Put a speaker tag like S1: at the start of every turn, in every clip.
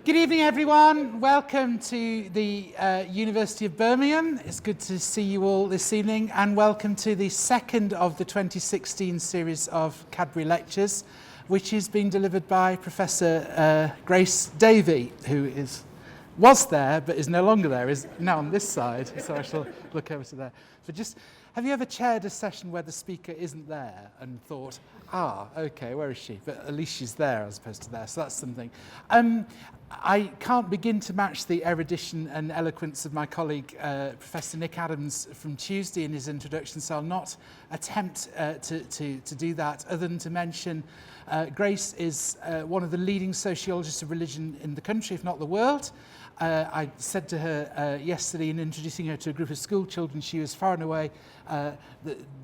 S1: Good evening, everyone. Welcome to the University of Birmingham. It's good to see you all this evening, and welcome to the second of the 2016 series of Cadbury Lectures, which is being delivered by Professor Grace Davey, who was there but is no longer there, is now on this side, so I shall look over to there. So have you ever chaired a session where the speaker isn't there and thought, okay, where is she? But at least she's there as opposed to there, so that's something. I can't begin to match the erudition and eloquence of my colleague, Professor Nick Adams, from Tuesday in his introduction, so I'll not attempt to do that, other than to mention Grace is one of the leading sociologists of religion in the country, if not the world. I said to her yesterday in introducing her to a group of school children, she was far and away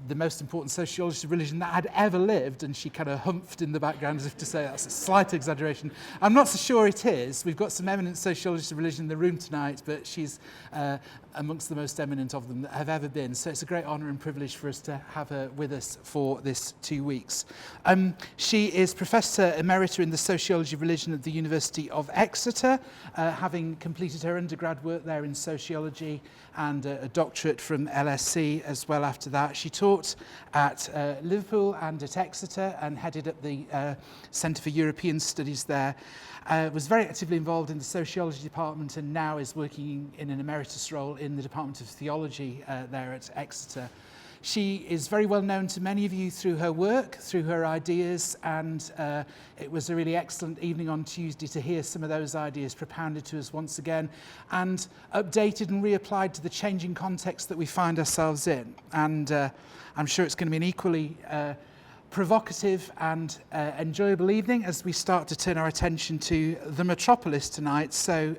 S1: the most important sociologist of religion that had ever lived, and she kind of humphed in the background as if to say that's a slight exaggeration. I'm not so sure it is. We've got some eminent sociologists of religion in the room tonight, but she's amongst the most eminent of them that have ever been. So it's a great honour and privilege for us to have her with us for this 2 weeks. She is Professor Emerita in the Sociology of Religion at the University of Exeter, having completed her undergrad work there in sociology and a doctorate from LSE as well after that. She taught at Liverpool and at Exeter and headed up the Centre for European Studies there. Was very actively involved in the sociology department and now is working in an emeritus role in the Department of Theology there at Exeter. She is very well known to many of you through her work, through her ideas, and it was a really excellent evening on Tuesday to hear some of those ideas propounded to us once again and updated and reapplied to the changing context that we find ourselves in. And I'm sure it's going to be an equally provocative and enjoyable evening as we start to turn our attention to the metropolis tonight. So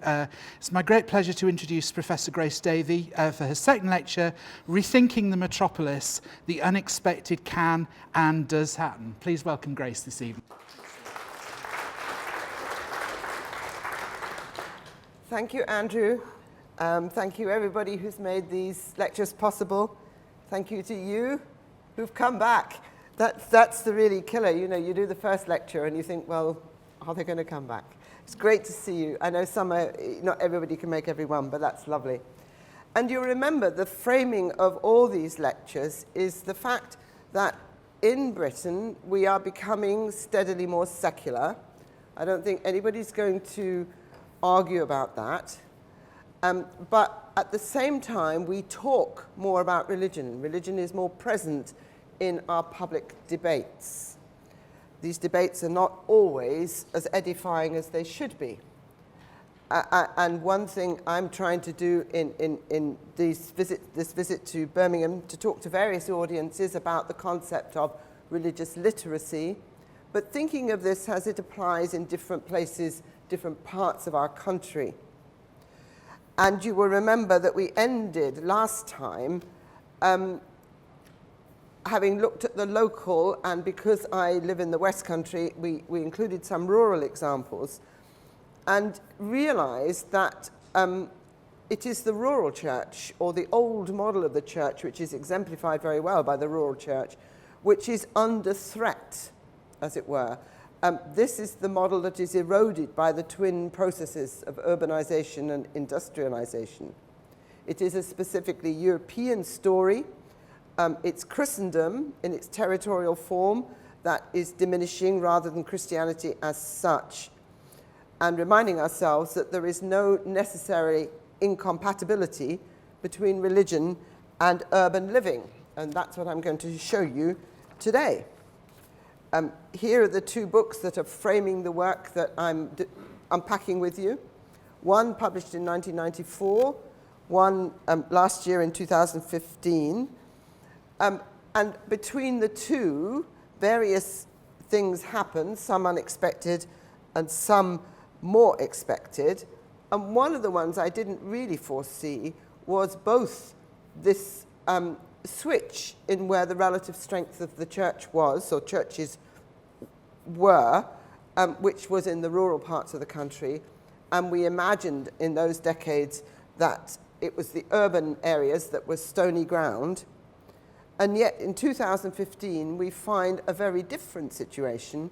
S1: it's my great pleasure to introduce Professor Grace Davey for her second lecture, Rethinking the Metropolis, the Unexpected Can and Does Happen. Please welcome Grace this evening.
S2: Thank you, Andrew. Thank you, everybody who's made these lectures possible. Thank you to you who've come back. That's the really killer. You know, you do the first lecture and you think, well, are they going to come back? It's great to see you. I know not everybody can make every one, but that's lovely. And you remember the framing of all these lectures is the fact that in Britain we are becoming steadily more secular. I don't think anybody's going to argue about that. But at the same time, we talk more about religion. Religion is more present in our public debates. These debates are not always as edifying as they should be. And one thing I'm trying to do in this visit to Birmingham to talk to various audiences about the concept of religious literacy, but thinking of this as it applies in different places, different parts of our country. And you will remember that we ended last time having looked at the local, and because I live in the West Country, we included some rural examples and realized that it is the rural church, or the old model of the church, which is exemplified very well by the rural church, which is under threat, as it were. This is the model that is eroded by the twin processes of urbanization and industrialization. It is a specifically European story. It's Christendom in its territorial form that is diminishing rather than Christianity as such, and reminding ourselves that there is no necessary incompatibility between religion and urban living. And that's what I'm going to show you today. Here are the two books that are framing the work that I'm unpacking with you. One published in 1994, one last year in 2015. And between the two, various things happened, some unexpected and some more expected. And one of the ones I didn't really foresee was both this switch in where the relative strength of the church was, or churches were, which was in the rural parts of the country. And we imagined in those decades that it was the urban areas that were stony ground. And yet in 2015, we find a very different situation.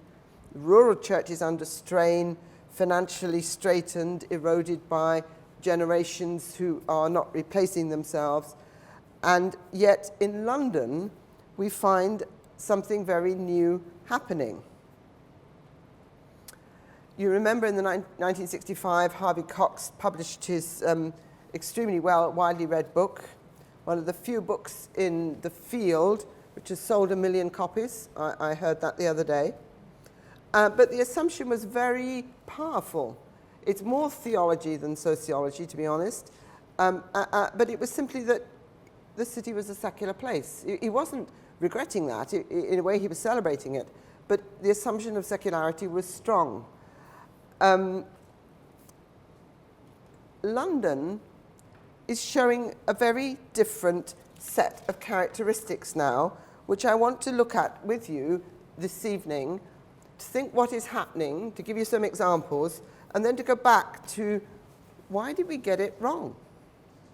S2: Rural churches under strain, financially straitened, eroded by generations who are not replacing themselves. And yet in London, we find something very new happening. You remember in the 1965, Harvey Cox published his extremely widely read book, one of the few books in the field which has sold 1 million copies. I heard that the other day. But the assumption was very powerful. It's more theology than sociology, to be honest. But it was simply that the city was a secular place. He wasn't regretting that. In a way, he was celebrating it. But the assumption of secularity was strong. London is showing a very different set of characteristics now, which I want to look at with you this evening, to think what is happening, to give you some examples, and then to go back to why did we get it wrong?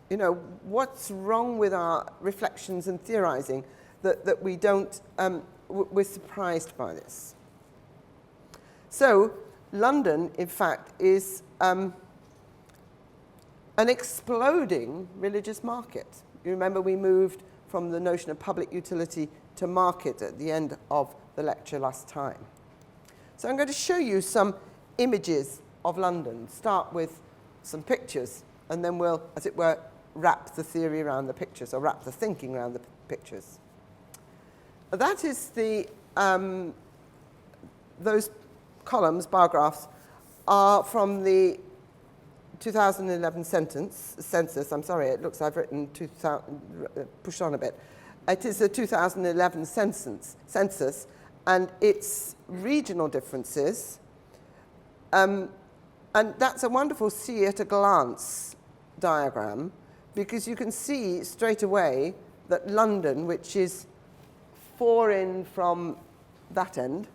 S2: You know, what's wrong with our reflections and theorizing that we don't, we're surprised by this. So, London, in fact, is an exploding religious market. You remember we moved from the notion of public utility to market at the end of the lecture last time. So I'm going to show you some images of London, start with some pictures, and then we'll, as it were, wrap the theory around the pictures, or wrap the thinking around the pictures. That is the, those columns, bar graphs, are from the 2011 census. I'm sorry, it looks I've written 2000, pushed on a bit. It is the 2011 census, and its regional differences. And that's a wonderful see at a glance diagram, because you can see straight away that London, which is 4 in from that end,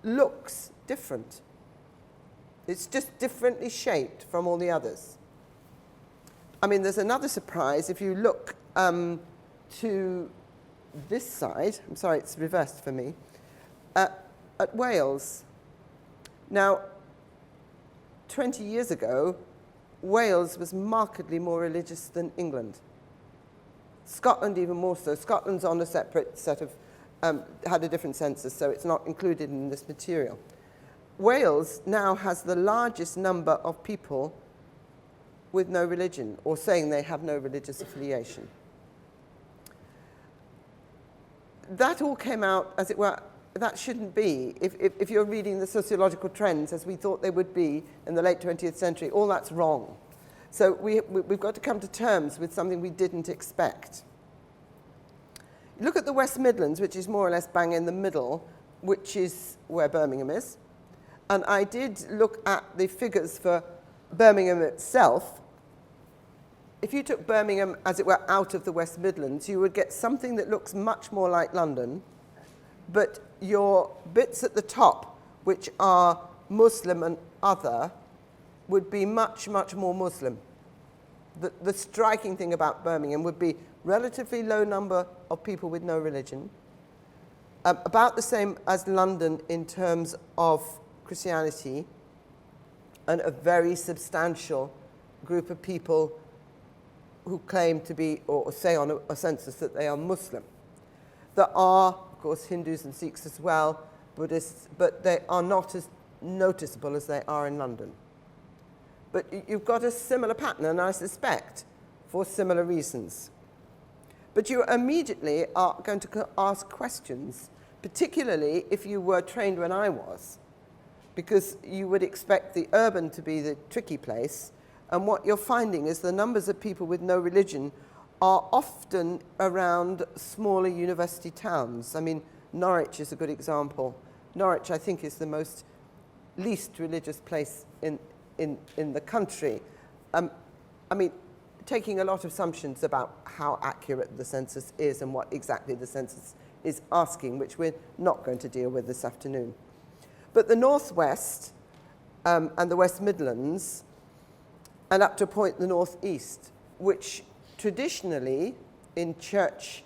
S2: looks different. It's just differently shaped from all the others. I mean, there's another surprise. If you look to this side, I'm sorry, it's reversed for me, at Wales. Now, 20 years ago, Wales was markedly more religious than England. Scotland even more so. Scotland's on a separate set of, had a different census, so it's not included in this material. Wales now has the largest number of people with no religion, or saying they have no religious affiliation. That all came out, as it were, that shouldn't be. If you're reading the sociological trends as we thought they would be in the late 20th century, all that's wrong. So we've got to come to terms with something we didn't expect. Look at the West Midlands, which is more or less bang in the middle, which is where Birmingham is. And I did look at the figures for Birmingham itself. If you took Birmingham, as it were, out of the West Midlands, you would get something that looks much more like London, but your bits at the top, which are Muslim and other, would be much, much more Muslim. The striking thing about Birmingham would be relatively low number of people with no religion, about the same as London in terms of Christianity, and a very substantial group of people who claim to be, or say on a census that they are Muslim. There are, of course, Hindus and Sikhs as well, Buddhists, but they are not as noticeable as they are in London. But you've got a similar pattern, and I suspect for similar reasons. But you immediately are going to ask questions, particularly if you were trained when I was, because you would expect the urban to be the tricky place, and what you're finding is the numbers of people with no religion are often around smaller university towns. I mean, Norwich is a good example. Norwich, I think, is the least religious place in the country. I mean, taking a lot of assumptions about how accurate the census is and what exactly the census is asking, which we're not going to deal with this afternoon. But the Northwest and the West Midlands, and up to a point the Northeast, which traditionally in church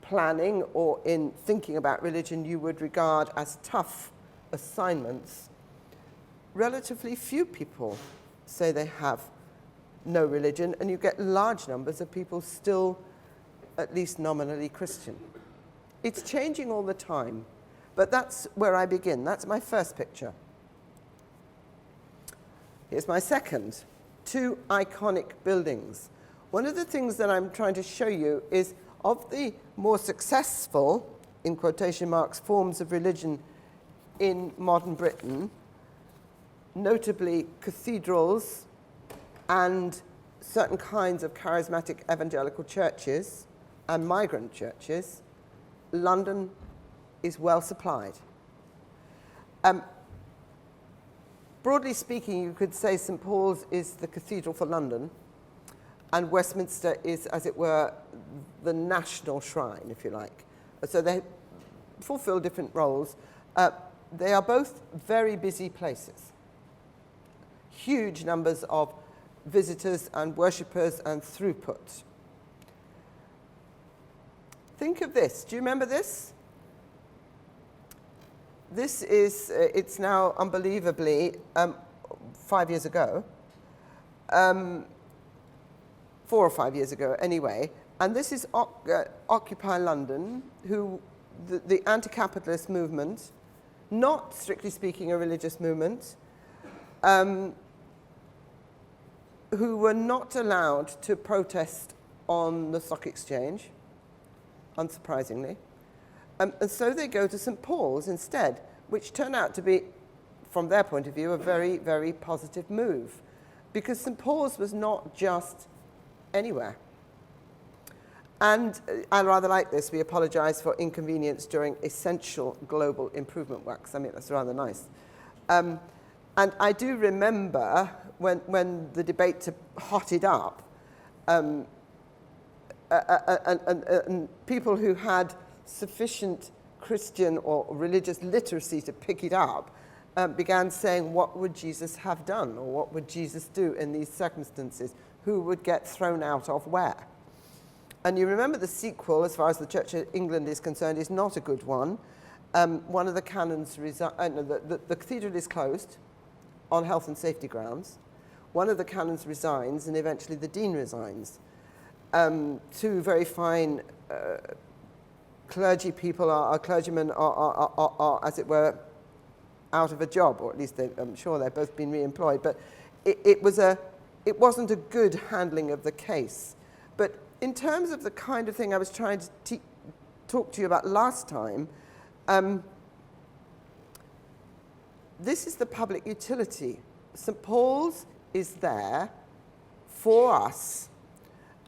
S2: planning or in thinking about religion you would regard as tough assignments, relatively few people say they have no religion, and you get large numbers of people still at least nominally Christian. It's changing all the time, but that's where I begin. That's my first picture. Here's my second. 2 iconic buildings. One of the things that I'm trying to show you is of the more successful, in quotation marks, forms of religion in modern Britain, notably cathedrals and certain kinds of charismatic evangelical churches and migrant churches, London is well supplied. Broadly speaking, you could say St. Paul's is the cathedral for London, and Westminster is, as it were, the national shrine, if you like. So they fulfill different roles. They are both very busy places. Huge numbers of visitors and worshippers and throughput. Think of this. Do you remember this? This is, it's now unbelievably 5 years ago, 4 or 5 years ago anyway, and this is Occupy London, who the anti-capitalist movement, not strictly speaking a religious movement, who were not allowed to protest on the stock exchange, unsurprisingly. And so they go to St. Paul's instead, which turned out to be, from their point of view, a very, very positive move. Because St. Paul's was not just anywhere. And I rather like this. We apologise for inconvenience during essential global improvement works. I mean, that's rather nice. And I do remember when the debate hotted up, and people who had sufficient Christian or religious literacy to pick it up began saying, what would Jesus have done? Or what would Jesus do in these circumstances? Who would get thrown out of where? And you remember the sequel, as far as the Church of England is concerned, is not a good one. One of the canons, the cathedral is closed on health and safety grounds. One of the canons resigns, and eventually the dean resigns. 2 very fine clergy people, clergymen are, as it were, out of a job, or at least I'm sure they've both been re-employed. But it wasn't a good handling of the case. But in terms of the kind of thing I was trying to talk to you about last time, this is the public utility. St. Paul's is there for us,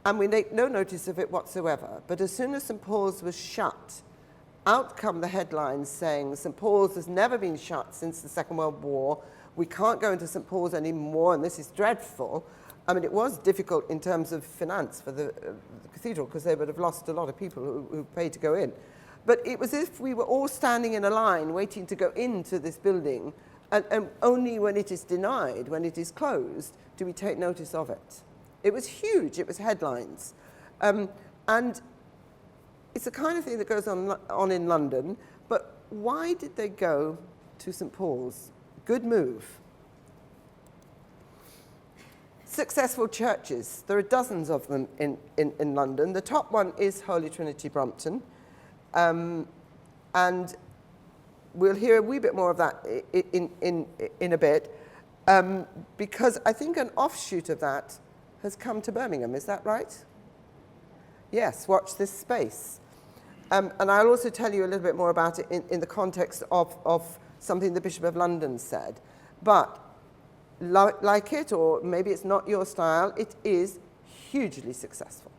S2: and we take no notice of it whatsoever. But as soon as St. Paul's was shut, out come the headlines saying St. Paul's has never been shut since the Second World War. We can't go into St. Paul's anymore, and this is dreadful. I mean, it was difficult in terms of finance for the cathedral, because they would have lost a lot of people who paid to go in. But it was as if we were all standing in a line waiting to go into this building, and only when it is denied, when it is closed, do we take notice of it. It was huge. It was headlines. And it's the kind of thing that goes on in London. But why did they go to St. Paul's? Good move. Successful churches. There are dozens of them in London. The top one is Holy Trinity Brompton. And we'll hear a wee bit more of that in a bit. Because I think an offshoot of that has come to Birmingham. Is that right? Yes, watch this space. And I'll also tell you a little bit more about it in the context of something the Bishop of London said. But like it, or maybe it's not your style, it is hugely successful.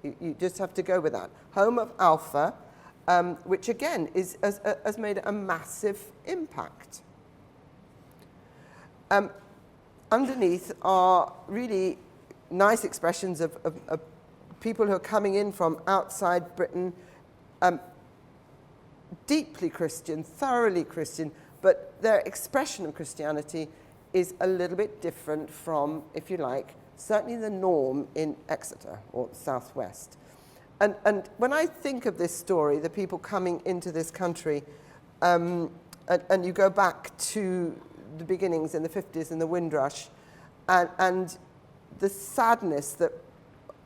S2: You just have to go with that. Home of Alpha, which again has made a massive impact. Underneath are really nice expressions of people who are coming in from outside Britain, deeply Christian, thoroughly Christian, but their expression of Christianity is a little bit different from, if you like, certainly the norm in Exeter or Southwest. And when I think of this story, the people coming into this country, and you go back to the beginnings in the 50s and the Windrush, and the sadness that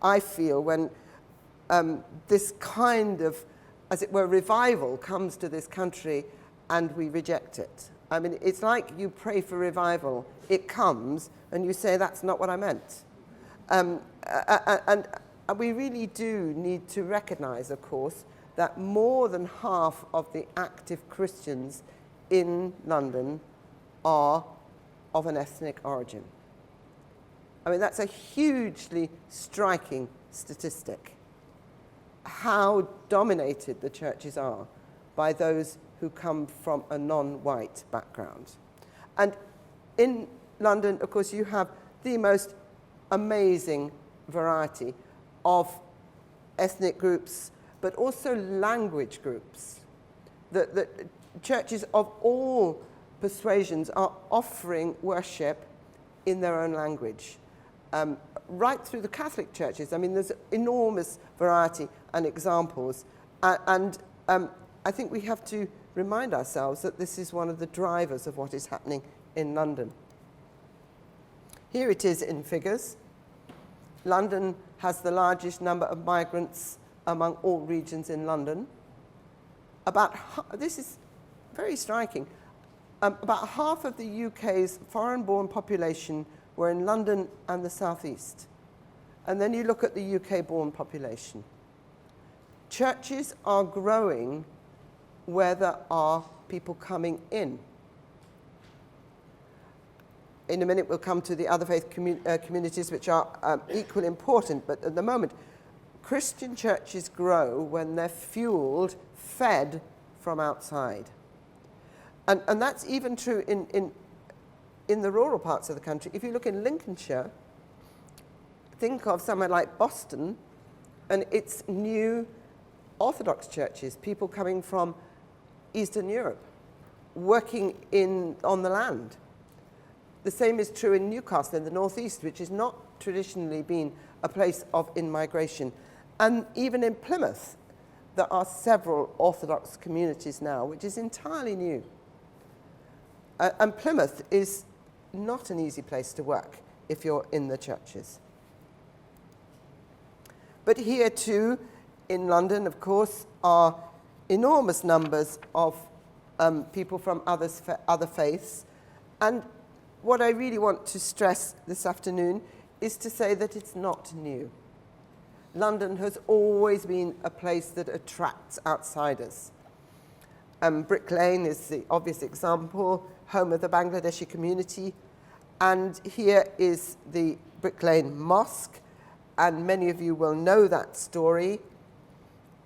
S2: I feel when this kind of, as it were, revival comes to this country and we reject it. I mean, it's like you pray for revival, it comes, and you say, that's not what I meant. And we really do need to recognize, of course, that more than half of the active Christians in London are of an ethnic origin. I mean, that's a hugely striking statistic. How dominated the churches are by those who come from a non-white background. And in London, of course, you have the most amazing variety of ethnic groups, but also language groups. The churches of all persuasions are offering worship in their own language. Right through the Catholic churches, I mean, there's enormous variety and examples. And I think we have to remind ourselves that this is one of the drivers of what is happening in London. Here it is in figures. London has the largest number of migrants among all regions in London. This is very striking. About half of the UK's foreign-born population were in London and the South East. And then you look at the UK-born population. Churches are growing where there are people coming in. In a minute, we'll come to the other faith communities, which are equally important. But at the moment, Christian churches grow when they're fueled, fed from outside. And that's even true in the rural parts of the country. If you look in Lincolnshire, think of somewhere like Boston, and it's new Orthodox churches, people coming from Eastern Europe, working on the land. The same is true in Newcastle in the northeast, which has not traditionally been a place of in-migration. And even in Plymouth, there are several Orthodox communities now, which is entirely new. And Plymouth is not an easy place to work if you're in the churches. But here too, in London, of course, are enormous numbers of people from other faiths. And what I really want to stress this afternoon is to say that it's not new. London has always been a place that attracts outsiders. Brick Lane is the obvious example, home of the Bangladeshi community. And here is the Brick Lane Mosque, and many of you will know that story.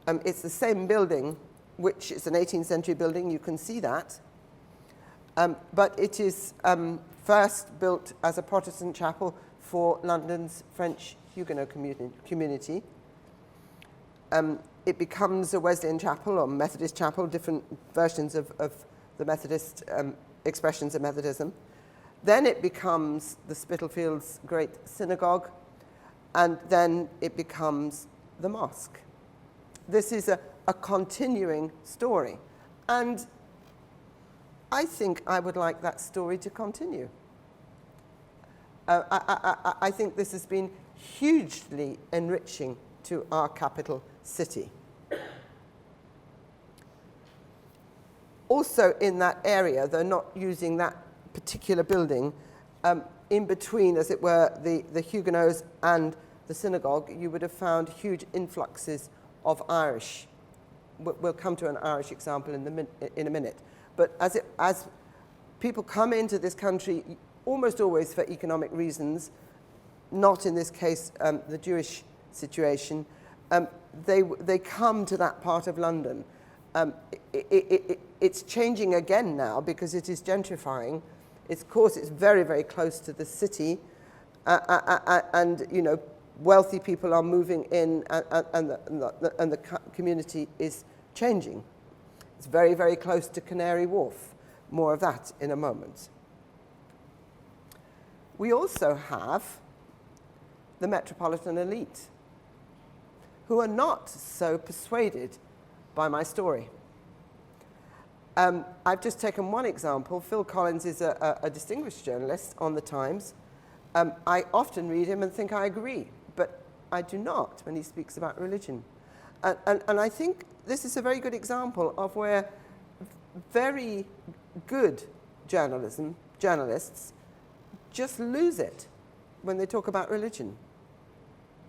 S2: It's the same building, which is an 18th century building, you can see that. But it is first built as a Protestant chapel for London's French Huguenot community. It becomes a Wesleyan chapel or Methodist chapel, different versions of the Methodist expressions of Methodism. Then it becomes the Spitalfields' great synagogue, and then it becomes the mosque. This is a continuing story. And I think I would like that story to continue. I think this has been hugely enriching to our capital city. Also in that area, though not using that particular building, in between, as it were, the Huguenots and the synagogue, you would have found huge influxes of Irish. We'll come to an Irish example in a minute. But as people come into this country, almost always for economic reasons, not in this case the Jewish situation, they come to that part of London. It's changing again now because it is gentrifying. Of course, it's very, very close to the city, and you know, wealthy people are moving in, and the community is changing. It's very, very close to Canary Wharf. More of that in a moment. We also have the metropolitan elite, who are not so persuaded by my story. I've just taken one example. Phil Collins is a distinguished journalist on The Times. I often read him and think I agree, but I do not when he speaks about religion. And I think this is a very good example of where very good journalists just lose it when they talk about religion.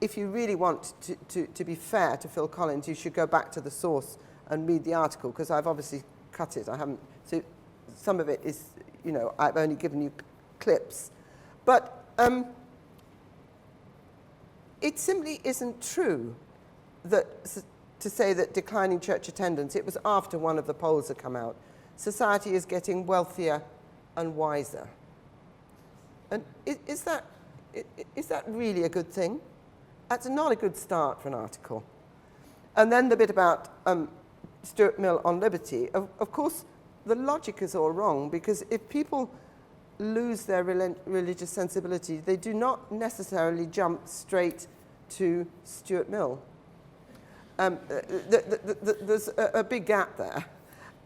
S2: If you really want to be fair to Phil Collins, you should go back to the source and read the article, because I've obviously cut it. I haven't. So some of it is, you know, I've only given you clips. But it simply isn't true that to say that declining church attendance, it was after one of the polls had come out, society is getting wealthier and wiser. And is that really a good thing? That's not a good start for an article. And then the bit about Stuart Mill on liberty, of course, the logic is all wrong, because if people lose their religious sensibility, they do not necessarily jump straight to Stuart Mill. There's a big gap there,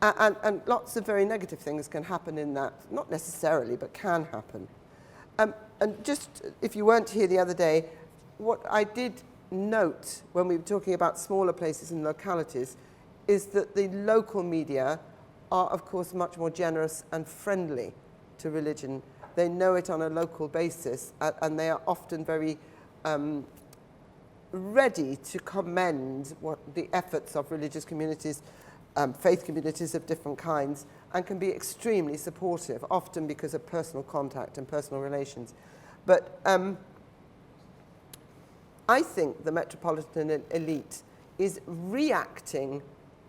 S2: and lots of very negative things can happen in that, not necessarily, but can happen. And just, if you weren't here the other day, what I did note when we were talking about smaller places and localities is that the local media are, of course, much more generous and friendly to religion. They know it on a local basis, and they are often very ready to commend the efforts of religious communities, faith communities of different kinds, and can be extremely supportive, often because of personal contact and personal relations. But I think the metropolitan elite is reacting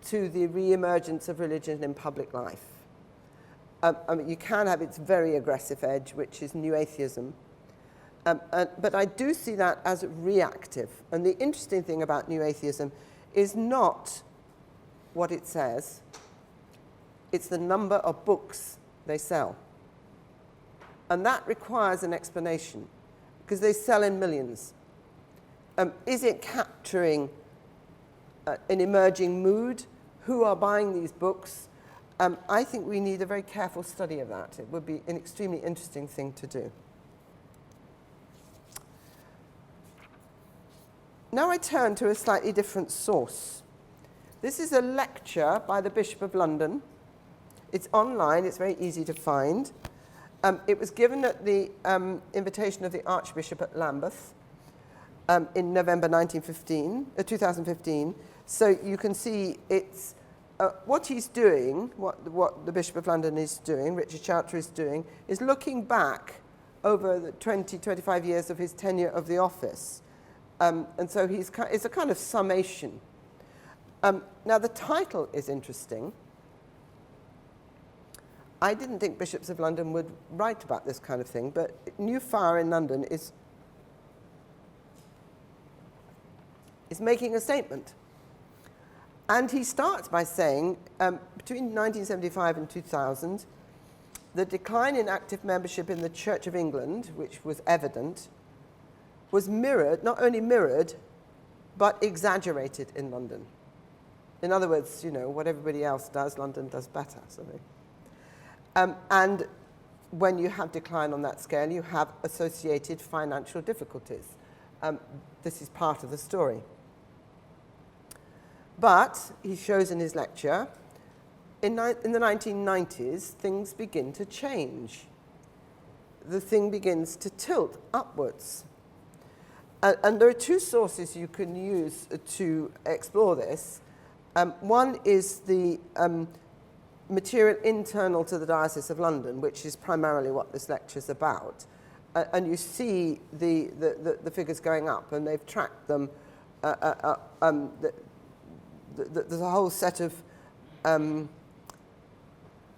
S2: to the re-emergence of religion in public life. I mean, you can have its very aggressive edge, which is new atheism. But I do see that as reactive. And the interesting thing about new atheism is not what it says, it's the number of books they sell. And that requires an explanation, because they sell in millions. Is it capturing an emerging mood? Who are buying these books? I think we need a very careful study of that. It would be an extremely interesting thing to do. Now I turn to a slightly different source. This is a lecture by the Bishop of London. It's online, it's very easy to find. It was given at the invitation of the Archbishop at Lambeth in November 2015. So you can see it's what he's doing, what the Bishop of London is doing, Richard Chowter is doing, is looking back over the 25 years of his tenure of the office. And so it's a kind of summation. Now the title is interesting. I didn't think Bishops of London would write about this kind of thing, but New Fire in London is making a statement. And he starts by saying, between 1975 and 2000, the decline in active membership in the Church of England, which was evident, was mirrored, not only mirrored, but exaggerated in London. In other words, you know, what everybody else does, London does better. And when you have decline on that scale, you have associated financial difficulties. This is part of the story. But, he shows in his lecture, in the 1990s, things begin to change. The thing begins to tilt upwards. And there are two sources you can use to explore this. One is the material internal to the Diocese of London, which is primarily what this lecture is about. And you see the figures going up, and they've tracked them. There's a whole set of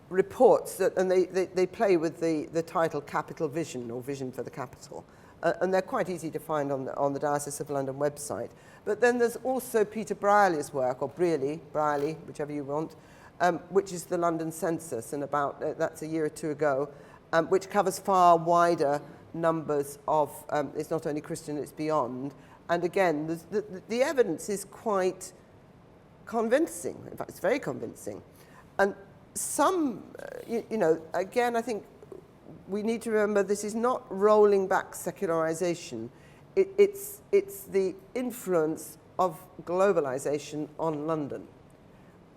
S2: reports, and they play with the title Capital Vision, or Vision for the Capital. And they're quite easy to find on the Diocese of London website. But then there's also Peter Brierley's work, or Brierley, whichever you want, which is the London Census, and that's a year or two ago, which covers far wider numbers of, it's not only Christian, it's beyond. And again, the evidence is quite convincing. In fact, it's very convincing. And some, you know, again, I think we need to remember this is not rolling back secularization. It's the influence of globalization on London.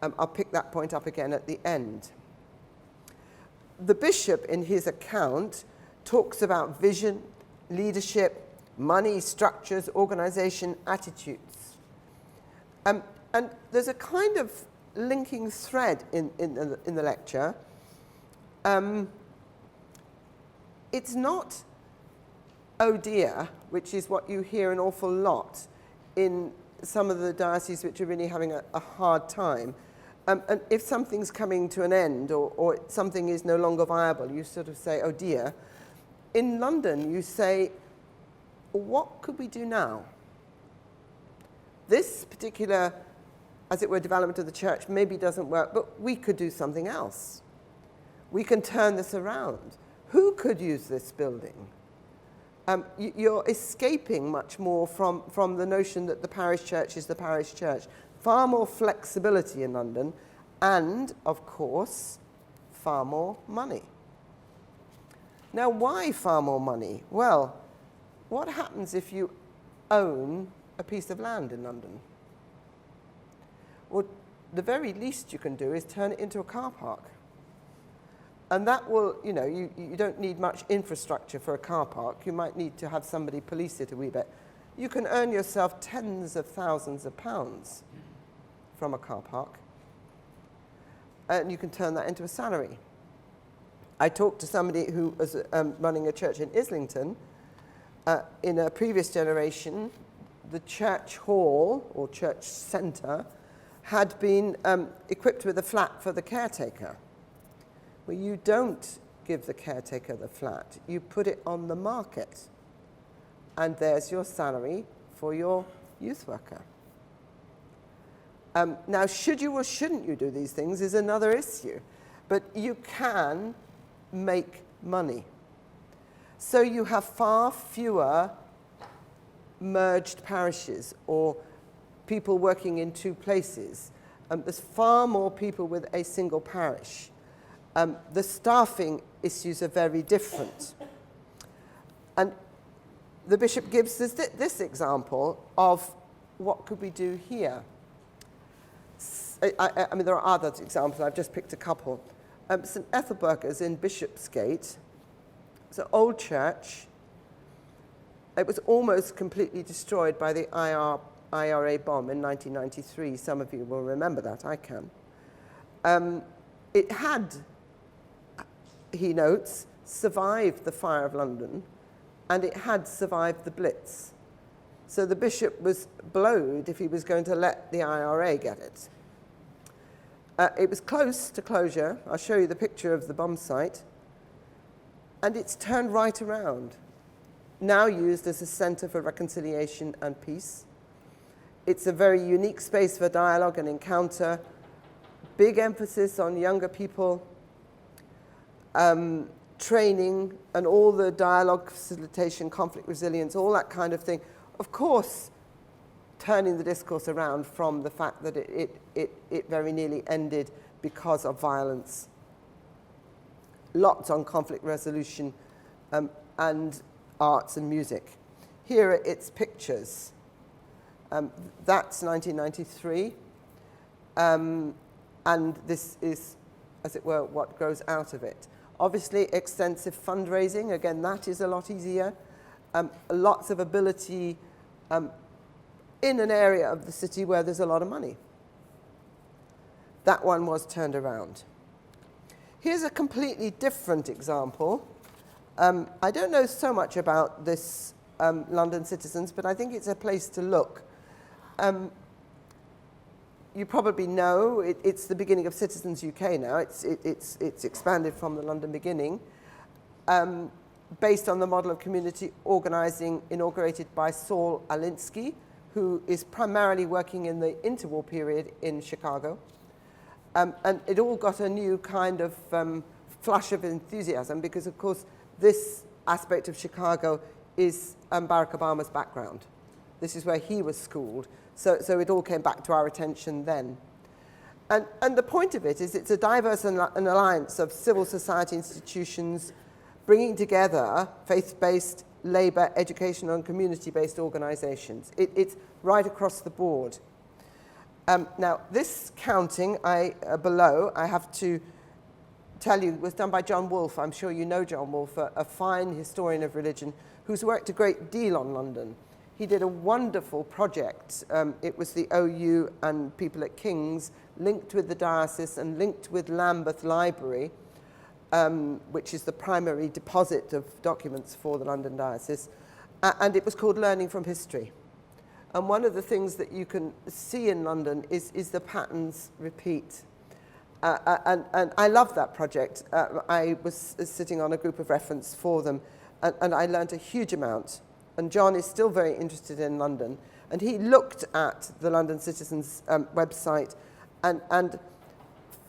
S2: I'll pick that point up again at the end. The bishop, in his account, talks about vision, leadership, money, structures, organization, attitudes. And there's a kind of linking thread in the lecture. It's not, oh dear, which is what you hear an awful lot in some of the dioceses which are really having a hard time. And if something's coming to an end or something is no longer viable, you sort of say, oh dear. In London, you say, what could we do now? This particular, as it were, development of the church maybe doesn't work, but we could do something else. We can turn this around. Who could use this building? You're escaping much more from the notion that the parish church is the parish church. Far more flexibility in London and, of course, far more money. Now, why far more money? Well, what happens if you own a piece of land in London? Well, the very least you can do is turn it into a car park. And that will, you know, you don't need much infrastructure for a car park. You might need to have somebody police it a wee bit. You can earn yourself tens of thousands of pounds from a car park. And you can turn that into a salary. I talked to somebody who was running a church in Islington. In a previous generation, the church hall or church centre had been equipped with a flat for the caretaker. Well, you don't give the caretaker the flat. You put it on the market. And there's your salary for your youth worker. Now, should you or shouldn't you do these things is another issue. But you can make money. So you have far fewer merged parishes or people working in two places. There's far more people with a single parish. The staffing issues are very different. And the bishop gives us this example of what could we do here. I mean, there are other examples. I've just picked a couple. St Ethelburga's in Bishopsgate. It's an old church. It was almost completely destroyed by the IRA bomb in 1993. Some of you will remember that. I can. It had, he notes, survived the fire of London, and it had survived the Blitz. So the bishop was blowed if he was going to let the IRA get it. It was close to closure. I'll show you the picture of the bomb site. And it's turned right around, now used as a centre for reconciliation and peace. It's a very unique space for dialogue and encounter, big emphasis on younger people, training and all the dialogue facilitation, conflict resilience, all that kind of thing. Of course, turning the discourse around from the fact that it very nearly ended because of violence. Lots on conflict resolution and arts and music. Here are its pictures. That's 1993. And this is, as it were, what grows out of it. Obviously, extensive fundraising. Again, that is a lot easier. Lots of ability in an area of the city where there's a lot of money. That one was turned around. Here's a completely different example. I don't know so much about this London Citizens, but I think it's a place to look. You probably know it's the beginning of Citizens UK now. It's expanded from the London beginning, based on the model of community organising inaugurated by Saul Alinsky, who is primarily working in the interwar period in Chicago. And it all got a new kind of flush of enthusiasm because, of course, this aspect of Chicago is Barack Obama's background. This is where he was schooled. So it all came back to our attention then. And the point of it is it's a diverse an alliance of civil society institutions bringing together faith-based, labour, educational and community-based organisations. It's right across the board. Now, this counting below, I have to tell you, was done by John Wolfe. I'm sure you know John Wolfe, a fine historian of religion who's worked a great deal on London. He did a wonderful project. It was the OU and people at King's, linked with the diocese and linked with Lambeth Library, which is the primary deposit of documents for the London diocese. And it was called Learning from History. And one of the things that you can see in London is the patterns repeat. And I love that project. I was sitting on a group of reference for them, and I learned a huge amount. And John is still very interested in London. And he looked at the London Citizens website and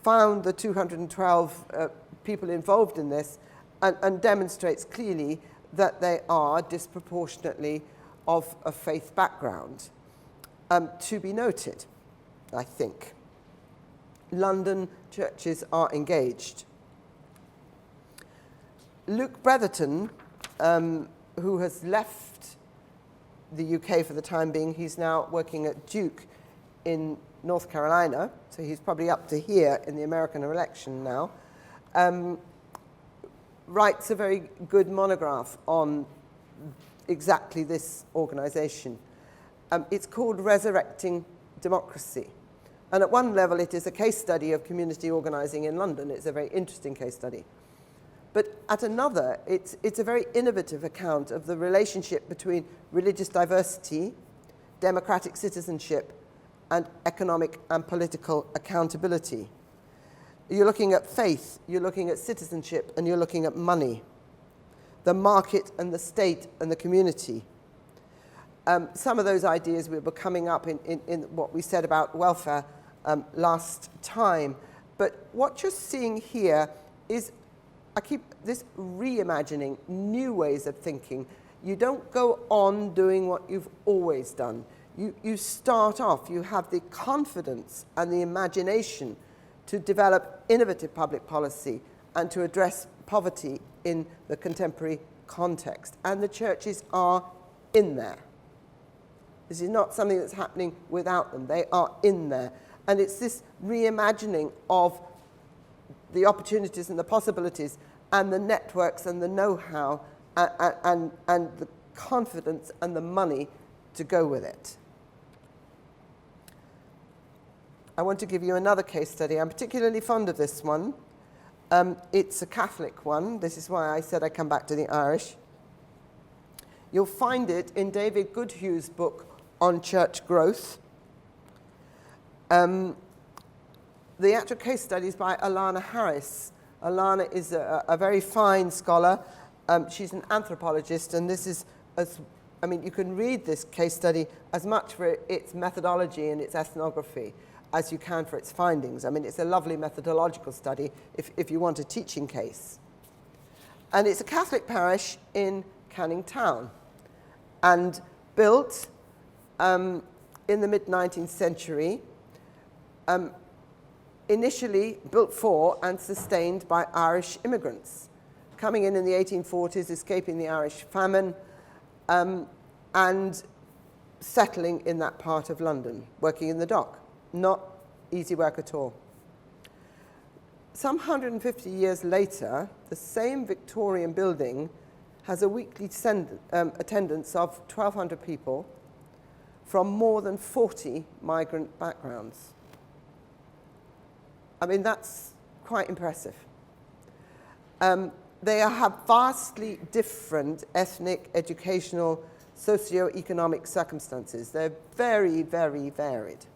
S2: found the 212 people involved in this and demonstrates clearly that they are disproportionately of a faith background. To be noted, I think. London churches are engaged. Luke Bretherton, who has left the UK for the time being, he's now working at Duke in North Carolina, so he's probably up to here in the American election now, writes a very good monograph on exactly this organisation. It's called Resurrecting Democracy. And at one level, it is a case study of community organising in London. It's a very interesting case study. But at another, it's a very innovative account of the relationship between religious diversity, democratic citizenship, and economic and political accountability. You're looking at faith, you're looking at citizenship, and you're looking at money, the market and the state and the community. Some of those ideas were coming up in what we said about welfare last time. But what you're seeing here is, I keep this reimagining, new ways of thinking. You don't go on doing what you've always done. You start off, you have the confidence and the imagination to develop innovative public policy and to address poverty in the contemporary context. And the churches are in there. This is not something that's happening without them. They are in there. And it's this reimagining of the opportunities and the possibilities and the networks and the know-how and the confidence and the money to go with it. I want to give you another case study. I'm particularly fond of this one. It's a Catholic one. This is why I said I come back to the Irish. You'll find it in David Goodhue's book on church growth. The actual case study is by Alana Harris. Alana is a very fine scholar. She's an anthropologist, and this is, you can read this case study as much for its methodology and its ethnography as you can for its findings. I mean, it's a lovely methodological study if you want a teaching case. And it's a Catholic parish in Canning Town, and built in the mid-19th century, initially built for and sustained by Irish immigrants, coming in the 1840s, escaping the Irish famine, and settling in that part of London, working in the dock. Not easy work at all. Some 150 years later, the same Victorian building has a weekly attendance of 1,200 people from more than 40 migrant backgrounds. I mean, that's quite impressive. They have vastly different ethnic, educational, socio-economic circumstances. They're very, very varied.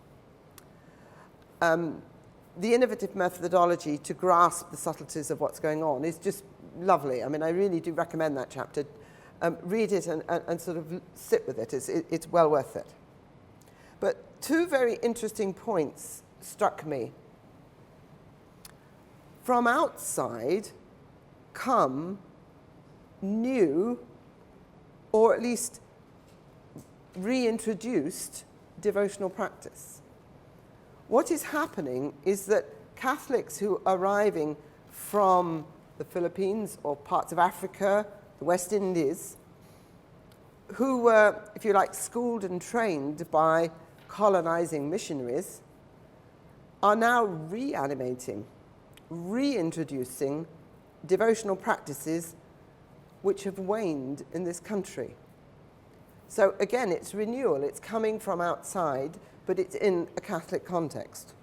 S2: The innovative methodology to grasp the subtleties of what's going on is just lovely. I mean, I really do recommend that chapter. Read it and sort of sit with it. It's well worth it. But two very interesting points struck me. From outside come new, or at least reintroduced, devotional practice. what is happening is that Catholics who are arriving from the Philippines or parts of Africa, the West Indies, who were, if you like, schooled and trained by colonizing missionaries, are now reanimating, reintroducing devotional practices which have waned in this country. So again, it's renewal. It's coming from outside, but it's in a Catholic context.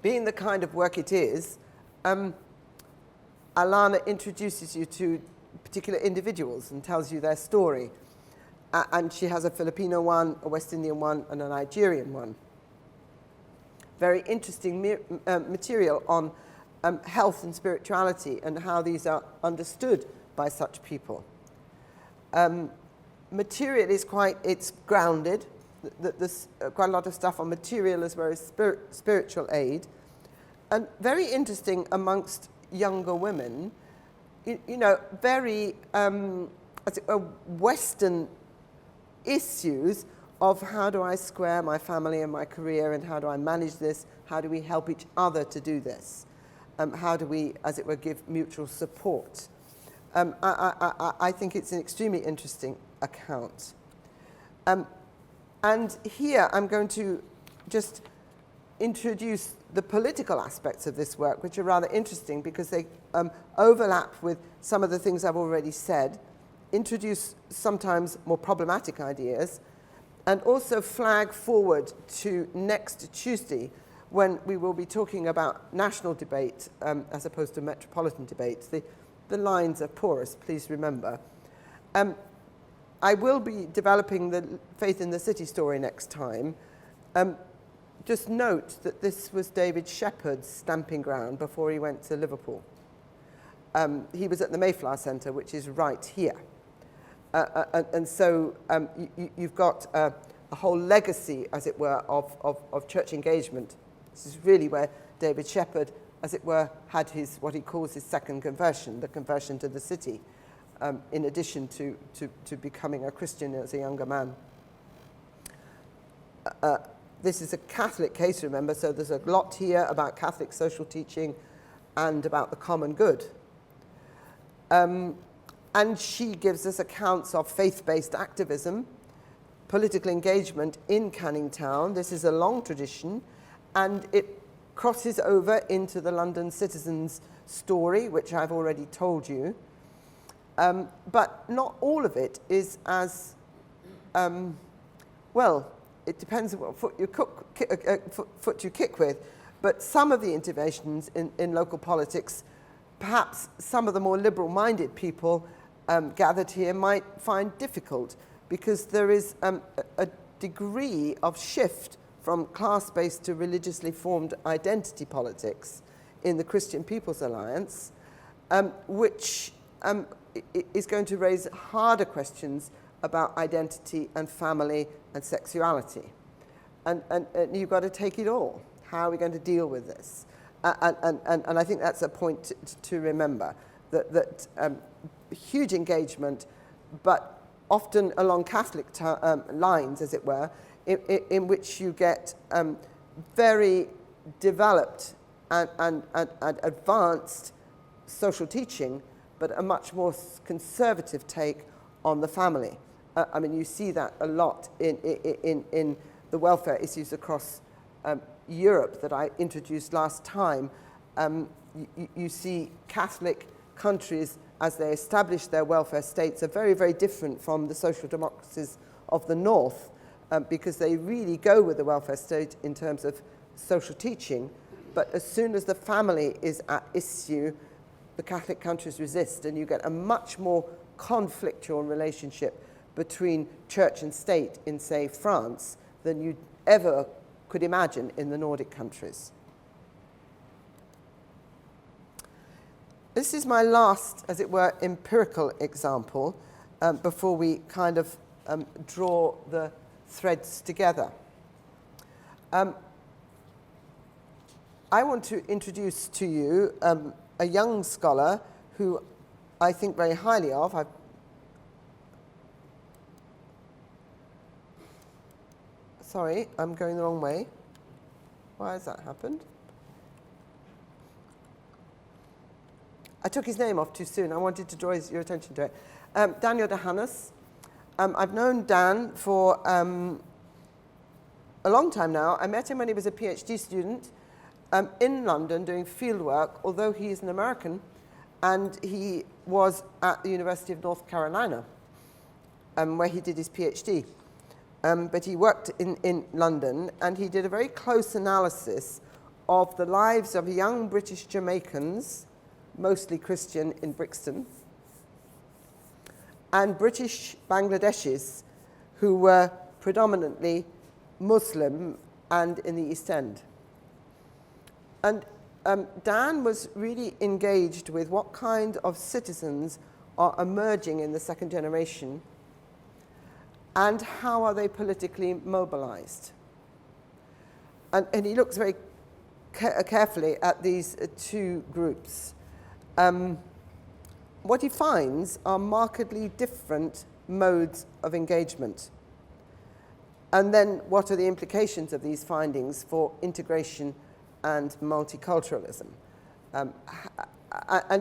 S2: Being the kind of work it is, Alana introduces you to particular individuals and tells you their story. And she has a Filipino one, a West Indian one, and a Nigerian one. Very interesting material on health and spirituality and how these are understood by such people. Material is it's grounded. There's quite a lot of stuff on material as well as spiritual aid. And very interesting amongst younger women, you know, very Western issues of how do I square my family and my career, and how do I manage this? How do we help each other to do this? How do we, as it were, give mutual support? I think it's an extremely interesting account. And here I'm going to just introduce the political aspects of this work, which are rather interesting because they overlap with some of the things I've already said, introduce sometimes more problematic ideas, and also flag forward to next Tuesday, when we will be talking about national debate as opposed to metropolitan debates. The lines are porous, please remember. I will be developing the Faith in the City story next time. Just note that this was David Shepherd's stamping ground before he went to Liverpool. He was at the Mayflower Centre, which is right here. And so you've got a whole legacy, as it were, of church engagement. This is really where David Shepherd, as it were, had his, what he calls his second conversion, the conversion to the city, in addition to becoming a Christian as a younger man. This is a Catholic case, remember, so there's a lot here about Catholic social teaching and about the common good. And she gives us accounts of faith-based activism, political engagement in Canning Town. This is a long tradition, and it crosses over into the London Citizens story, which I've already told you. But not all of it is as, well, it depends on what foot you kick with, but some of the interventions in local politics, perhaps some of the more liberal-minded people gathered here might find difficult, because there is a degree of shift from class-based to religiously formed identity politics in the Christian People's Alliance, which is going to raise harder questions about identity and family and sexuality. And you've got to take it all. How are we going to deal with this? And I think that's a point to remember, that huge engagement, but often along Catholic lines, as it were, in which you get very developed and advanced social teaching, but a much more conservative take on the family. I mean, you see that a lot in the welfare issues across Europe that I introduced last time. You see Catholic countries, as they establish their welfare states, are very, very different from the social democracies of the North, because they really go with the welfare state in terms of social teaching. But as soon as the family is at issue, the Catholic countries resist, and you get a much more conflictual relationship between church and state in, say, France, than you ever could imagine in the Nordic countries. This is my last, as it were, empirical example before we kind of draw the threads together. I want to introduce to you a young scholar who I think very highly of. sorry, I'm going the wrong way. Why has that happened? I took his name off too soon. I wanted to draw your attention to it. Daniel de Hannes. I've known Dan for a long time now. I met him when he was a PhD student in London doing fieldwork, although he is an American, and he was at the University of North Carolina, where he did his PhD. But he worked in London, and he did a very close analysis of the lives of young British Jamaicans, mostly Christian, in Brixton, and British Bangladeshis who were predominantly Muslim and in the East End. And Dan was really engaged with what kind of citizens are emerging in the second generation and how are they politically mobilized. And he looks very carefully at these two groups. What he finds are markedly different modes of engagement. And then what are the implications of these findings for integration and multiculturalism? And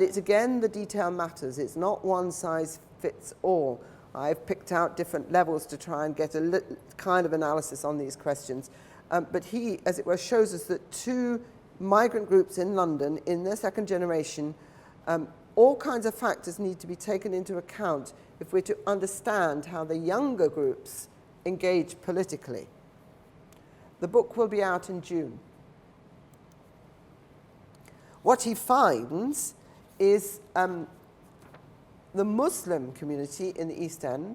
S2: it's again, the detail matters. It's not one size fits all. I've picked out different levels to try and get a kind of analysis on these questions. But he, as it were, shows us that two migrant groups in London in their second generation, all kinds of factors need to be taken into account if we're to understand how the younger groups engage politically. The book will be out in June. What he finds is the Muslim community in the East End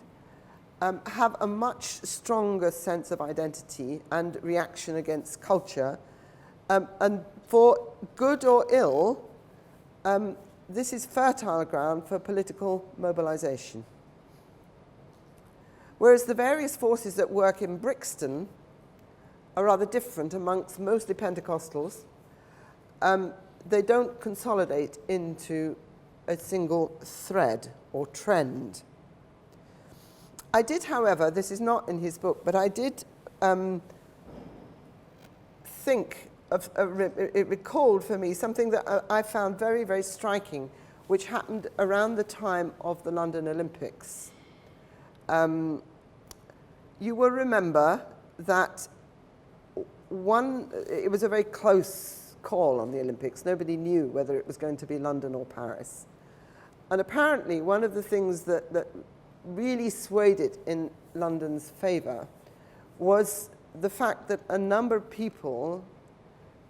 S2: have a much stronger sense of identity and reaction against culture. And for good or ill, this is fertile ground for political mobilization. Whereas the various forces at work in Brixton are rather different amongst mostly Pentecostals. They don't consolidate into a single thread or trend. I did, however, this is not in his book, but I did think of, it recalled for me something that I found very, very striking, which happened around the time of the London Olympics. You will remember that it was a very close call on the Olympics. Nobody knew whether it was going to be London or Paris. And apparently one of the things that really swayed it in London's favour was the fact that a number of people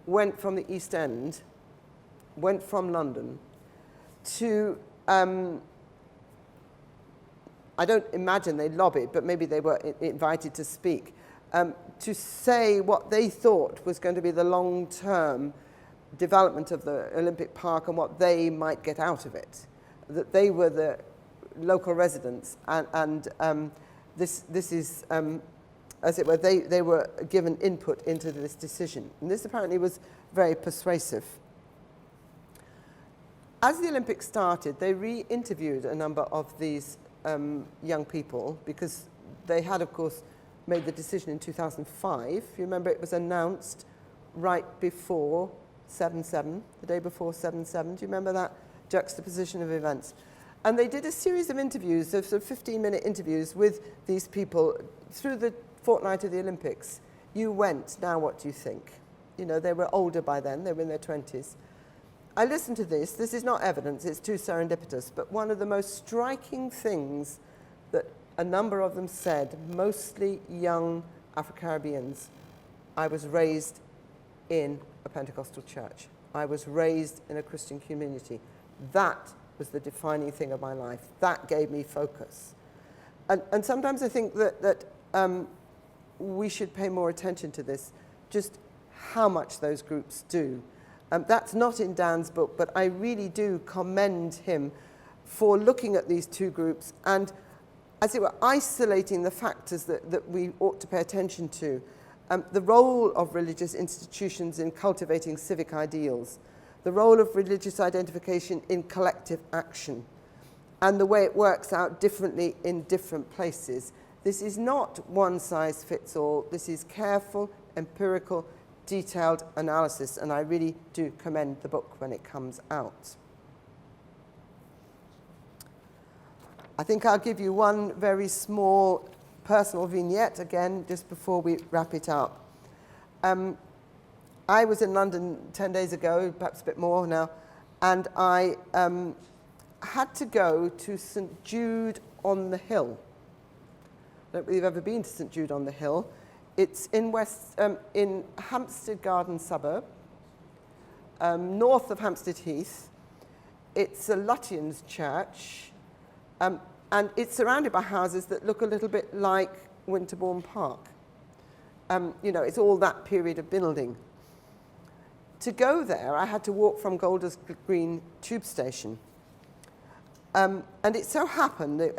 S2: went from the East End, went from London to, I don't imagine they lobbied, but maybe they were invited to speak, to say what they thought was going to be the long-term development of the Olympic Park and what they might get out of it. That they were the local residents, and this is, as it were, they were given input into this decision. And this apparently was very persuasive. As the Olympics started, they re-interviewed a number of these young people because they had, of course, made the decision in 2005. You remember it was announced right before 7/7, the day before 7/7. Do you remember that juxtaposition of events? And they did a series of interviews, of sort of 15-minute interviews with these people through the fortnight of the Olympics. You went, now what do you think? You know, they were older by then, they were in their 20s. I listened to this. This is not evidence, it's too serendipitous, but one of the most striking things that a number of them said, mostly young Afro-Caribbeans, I was raised in a Pentecostal church. I was raised in a Christian community. That was the defining thing of my life. That gave me focus. And sometimes I think that we should pay more attention to this, just how much those groups do. That's not in Dan's book, but I really do commend him for looking at these two groups and, as it were, isolating the factors that we ought to pay attention to. The role of religious institutions in cultivating civic ideals, the role of religious identification in collective action, and the way it works out differently in different places. This is not one size fits all. This is careful, empirical, detailed analysis, and I really do commend the book when it comes out. I think I'll give you one very small personal vignette again, just before we wrap it up. I was in London 10 days ago, perhaps a bit more now, and I had to go to St Jude on the Hill. I don't know if you've ever been to St Jude on the Hill. It's in in Hampstead Garden suburb, north of Hampstead Heath. It's a Lutyens church, and it's surrounded by houses that look a little bit like Winterbourne Park. You know, it's all that period of building. To go there, I had to walk from Golders Green tube station. And it so happened that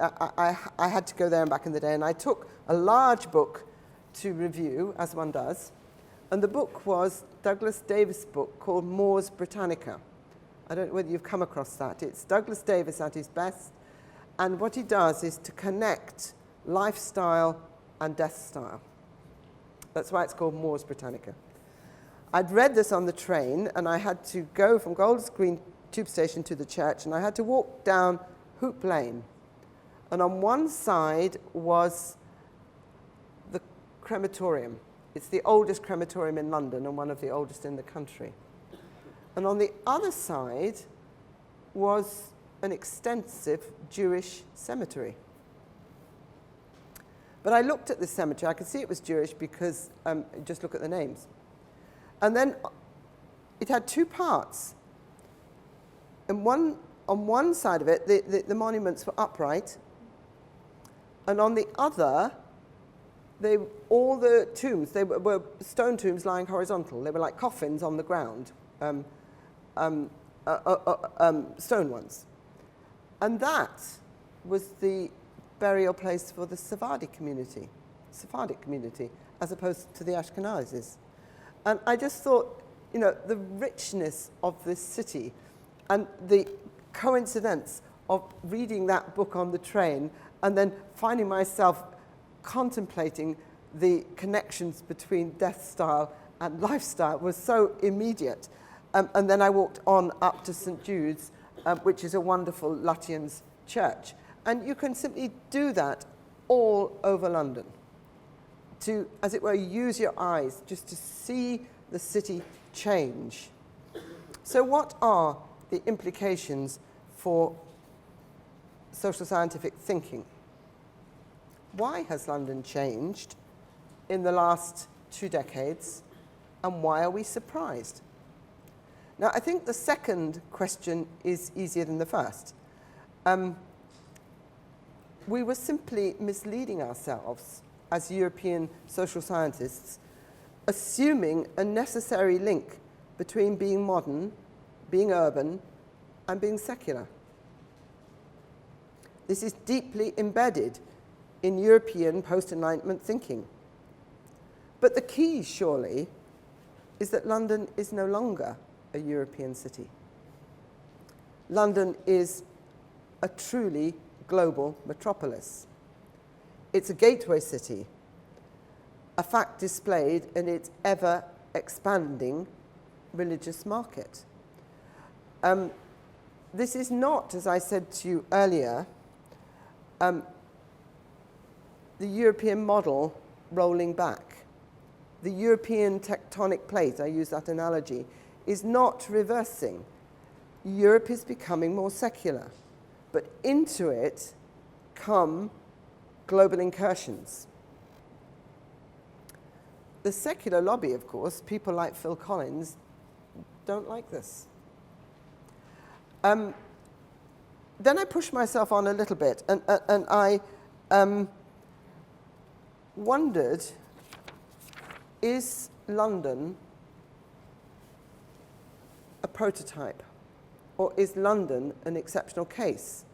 S2: I had to go there and back in the day, and I took a large book to review, as one does. And the book was Douglas Davis' book called Mors Britannica. I don't know whether you've come across that. It's Douglas Davis at his best. And what he does is to connect lifestyle and death style. That's why it's called Mors Britannica. I'd read this on the train, and I had to go from Golders Green tube station to the church, and I had to walk down Hoop Lane. And on one side was the crematorium. It's the oldest crematorium in London and one of the oldest in the country. And on the other side was an extensive Jewish cemetery. But I looked at this cemetery. I could see it was Jewish because just look at the names. And then it had two parts. And on one side of it, the monuments were upright. And on the other, all the tombs, they were stone tombs lying horizontal. They were like coffins on the ground, stone ones. And that was the burial place for the Sephardic community, as opposed to the Ashkenazis. And I just thought, you know, the richness of this city and the coincidence of reading that book on the train and then finding myself contemplating the connections between death style and lifestyle was so immediate. And then I walked on up to St Jude's, which is a wonderful Lutyens church. And you can simply do that all over London. To, as it were, use your eyes just to see the city change. So what are the implications for social scientific thinking? Why has London changed in the last 2 decades, and why are we surprised? Now, I think the second question is easier than the first. We were simply misleading ourselves as European social scientists, assuming a necessary link between being modern, being urban, and being secular. This is deeply embedded in European post-Enlightenment thinking. But the key, surely, is that London is no longer a European city. London is a truly global metropolis. It's a gateway city, a fact displayed in its ever-expanding religious market. This is not, as I said to you earlier, the European model rolling back. The European tectonic plate, I use that analogy, is not reversing. Europe is becoming more secular, but into it come global incursions. The secular lobby, of course, people like Phil Collins, don't like this. Then I pushed myself on a little bit, and I wondered, is London a prototype, or is London an exceptional case?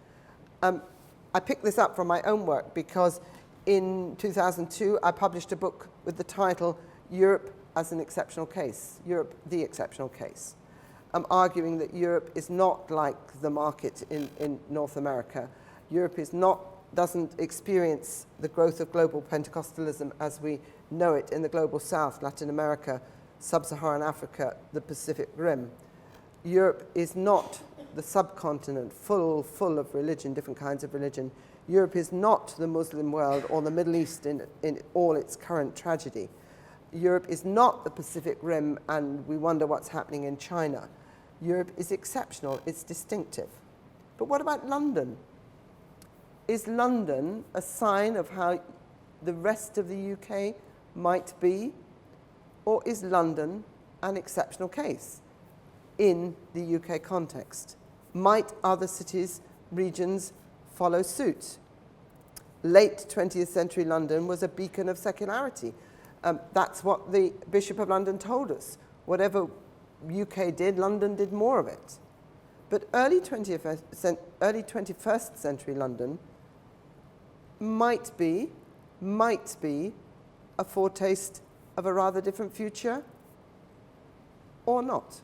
S2: I picked this up from my own work because in 2002 I published a book with the title Europe as an Exceptional Case, Europe the Exceptional Case. I'm arguing that Europe is not like the market in North America. Europe is not doesn't experience the growth of global Pentecostalism as we know it in the global south, Latin America, sub-Saharan Africa, the Pacific Rim. Europe is not the subcontinent full of religion, different kinds of religion. Europe is not the Muslim world or the Middle East in all its current tragedy. Europe is not the Pacific Rim, and we wonder what's happening in China. Europe is exceptional, it's distinctive. But what about London? Is London a sign of how the rest of the UK might be? Or is London an exceptional case in the UK context? Might other cities, regions follow suit? Late 20th century London was a beacon of secularity. That's what the Bishop of London told us. Whatever UK did, London did more of it. But early 21st century London might be a foretaste of a rather different future, or not.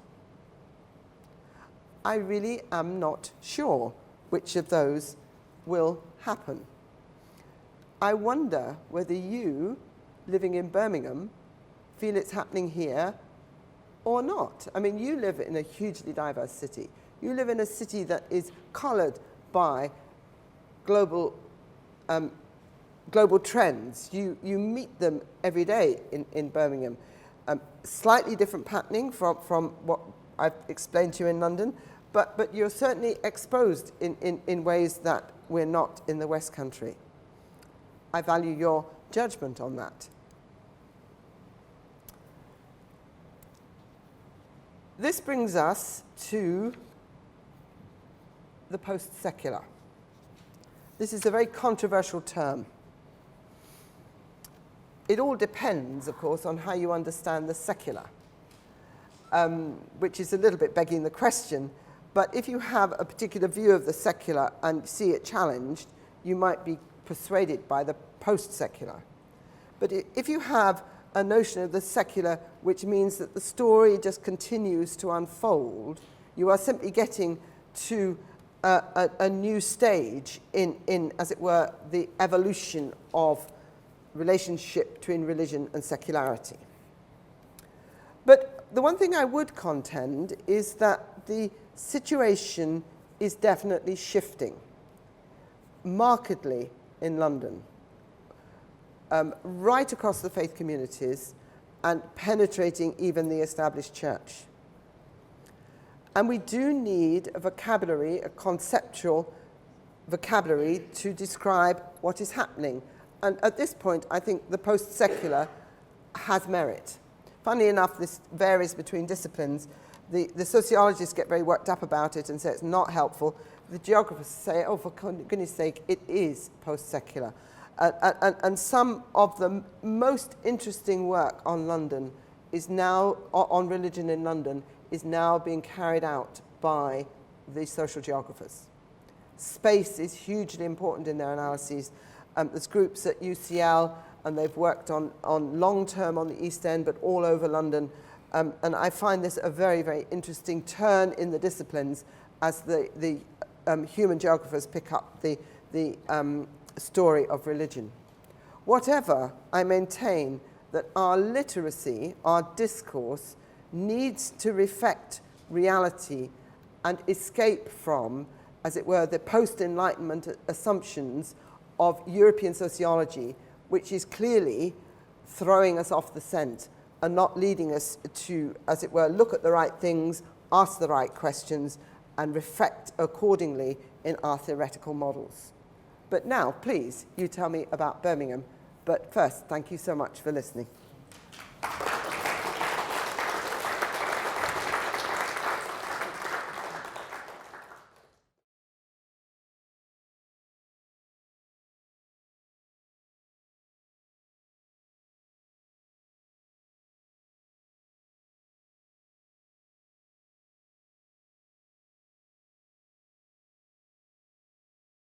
S2: I really am not sure which of those will happen. I wonder whether you, living in Birmingham, feel it's happening here or not. I mean, you live in a hugely diverse city. You live in a city that is coloured by global trends. You meet them every day in Birmingham. Slightly different patterning from what I've explained to you in London, but you're certainly exposed in ways that we're not in the West Country. I value your judgment on that. This brings us to the post-secular. This is a very controversial term. It all depends, of course, on how you understand the secular, which is a little bit begging the question. But if you have a particular view of the secular and see it challenged, you might be persuaded by the post-secular. But if you have a notion of the secular which means that the story just continues to unfold, you are simply getting to a new stage in, as it were, the evolution of relationship between religion and secularity. But the one thing I would contend is that the situation is definitely shifting, markedly in London, right across the faith communities and penetrating even the established church. And we do need a vocabulary, a conceptual vocabulary to describe what is happening. And at this point, I think the post-secular has merit. Funnily enough, this varies between disciplines. The sociologists get very worked up about it and say it's not helpful. The geographers say, oh, for goodness sake, it is post-secular. And some of the most interesting work on London is now, on religion in London, is now being carried out by the social geographers. Space is hugely important in their analyses. There's groups at UCL, and they've worked on long-term on the East End, but all over London. And I find this a very, very interesting turn in the disciplines as the human geographers pick up the story of religion. Whatever, I maintain that our literacy, our discourse, needs to reflect reality and escape from, as it were, the post-Enlightenment assumptions of European sociology, which is clearly throwing us off the scent and not leading us to, as it were, look at the right things, ask the right questions, and reflect accordingly in our theoretical models. But now, please, you tell me about Birmingham. But first, thank you so much for listening.